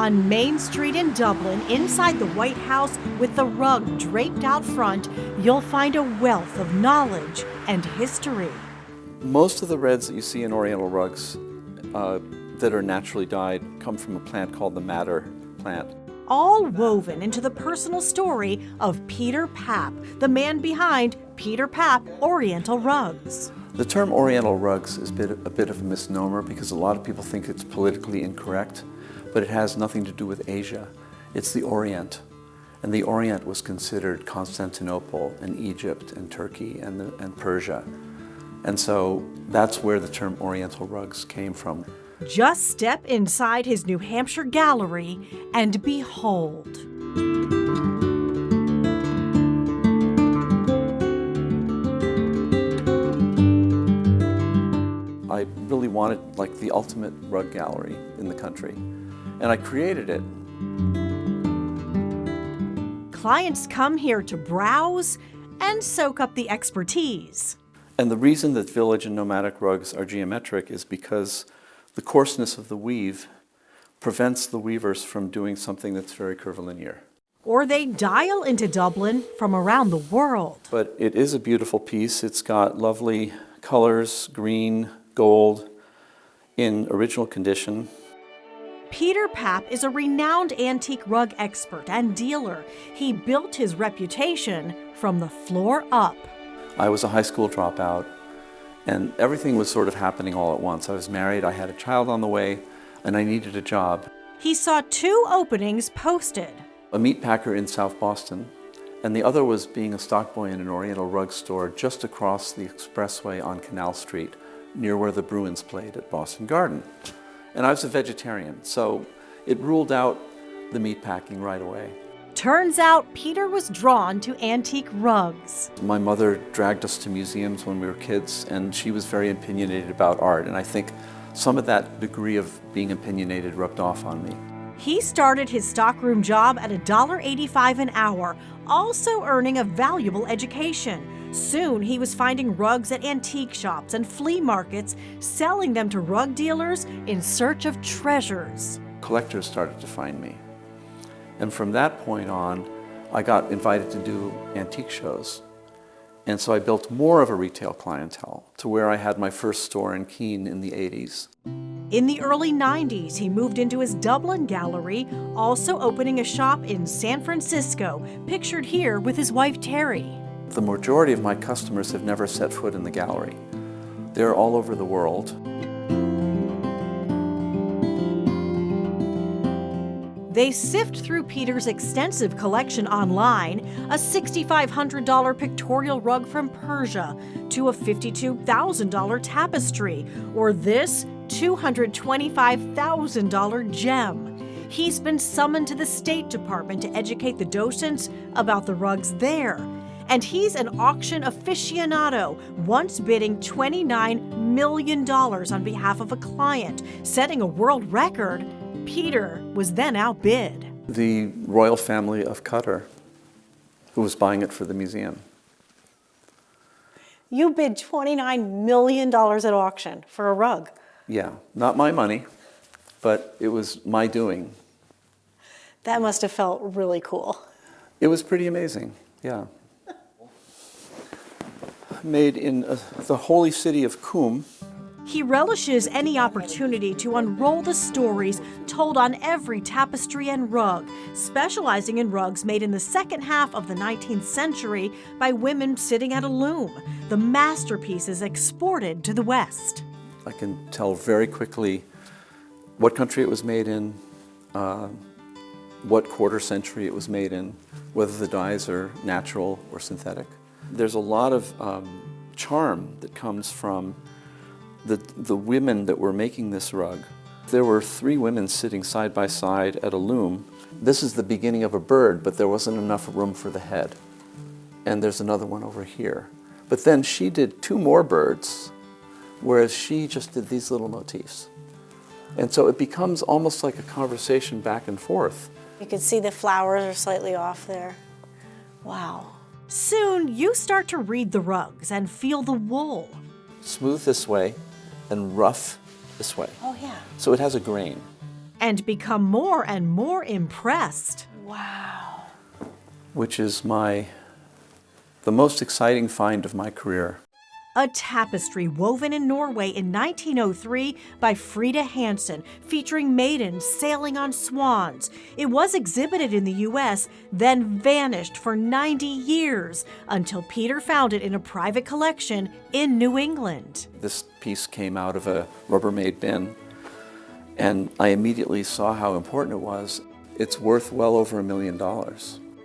On Main Street in Dublin, inside the White House with the rug draped out front, you'll find a wealth of knowledge and history. Most of the reds that you see in Oriental rugs that are naturally dyed come from a plant called the madder plant. All woven into the personal story of Peter Pap, the man behind Peter Pap Oriental Rugs. The term Oriental rugs is a bit of a misnomer because a lot of people think it's politically incorrect, but it has nothing to do with Asia. It's the Orient, and the Orient was considered Constantinople and Egypt and Turkey and Persia. And so that's where the term Oriental rugs came from. Just step inside his New Hampshire gallery and behold. I really wanted like the ultimate rug gallery in the country, and I created it. Clients come here to browse and soak up the expertise. And the reason that village and nomadic rugs are geometric is because the coarseness of the weave prevents the weavers from doing something that's very curvilinear. Or they dial into Dublin from around the world. But it is a beautiful piece. It's got lovely colors, green, gold, in original condition. Peter Pap is a renowned antique rug expert and dealer. He built his reputation from the floor up. I was a high school dropout, and everything was sort of happening all at once. I was married, I had a child on the way, and I needed a job. He saw 2 openings posted. A meat packer in South Boston, and the other was being a stockboy in an Oriental rug store just across the expressway on Canal Street, near where the Bruins played at Boston Garden. And I was a vegetarian, so it ruled out the meat packing right away. Turns out Peter was drawn to antique rugs. My mother dragged us to museums when we were kids, and she was very opinionated about art, and I think some of that degree of being opinionated rubbed off on me. He started his stockroom job at $1.85 an hour, also earning a valuable education. Soon he was finding rugs at antique shops and flea markets, selling them to rug dealers in search of treasures. Collectors started to find me. And from that point on, I got invited to do antique shows. And so I built more of a retail clientele to where I had my first store in Keene in the 80s. In the early 90s, he moved into his Dublin gallery, also opening a shop in San Francisco, pictured here with his wife Terry. The majority of my customers have never set foot in the gallery. They're all over the world. They sift through Peter's extensive collection online, a $6,500 pictorial rug from Persia to a $52,000 tapestry, or this $225,000 gem. He's been summoned to the State Department to educate the docents about the rugs there. And he's an auction aficionado, once bidding $29 million on behalf of a client, setting a world record. Peter was then outbid. The royal family of Qatar, who was buying it for the museum. You bid $29 million at auction for a rug. Yeah, not my money, but it was my doing. That must have felt really cool. It was pretty amazing, yeah. Made in the holy city of Qum. He relishes any opportunity to unroll the stories told on every tapestry and rug, specializing in rugs made in the second half of the 19th century by women sitting at a loom, the masterpieces exported to the West. I can tell very quickly what country it was made in, what quarter century it was made in, whether the dyes are natural or synthetic. There's a lot of charm that comes from the women that were making this rug. There were 3 women sitting side by side at a loom. This is the beginning of a bird, but there wasn't enough room for the head. And there's another one over here. But then she did 2 more birds, whereas she just did these little motifs. And so it becomes almost like a conversation back and forth. You can see the flowers are slightly off there. Wow. Soon, you start to read the rugs and feel the wool. Smooth this way and rough this way. Oh, yeah. So it has a grain. and become more and more impressed. Wow. which is the most exciting find of my career. A tapestry woven in Norway in 1903 by Frida Hansen, featuring maidens sailing on swans. It was exhibited in the U.S., then vanished for 90 years until Peter found it in a private collection in New England. This piece came out of a Rubbermaid bin, and I immediately saw how important it was. It's worth well over $1 million.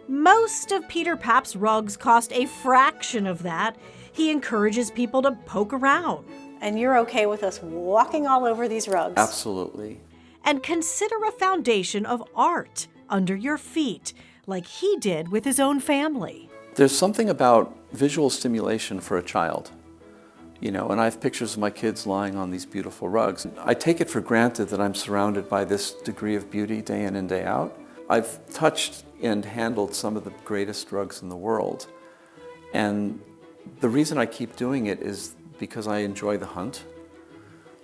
Most of Peter Pap's rugs cost a fraction of that. He encourages people to poke around. And you're okay with us walking all over these rugs? Absolutely. And consider a foundation of art under your feet, like he did with his own family. There's something about visual stimulation for a child, and I have pictures of my kids lying on these beautiful rugs. I take it for granted that I'm surrounded by this degree of beauty day in and day out. I've touched and handled some of the greatest rugs in the world, and the reason I keep doing it is because I enjoy the hunt.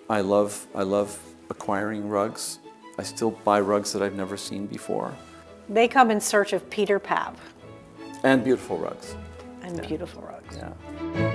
I love acquiring rugs. I still buy rugs that I've never seen before. They come in search of Peter Pap. And beautiful rugs. And beautiful rugs. Yeah.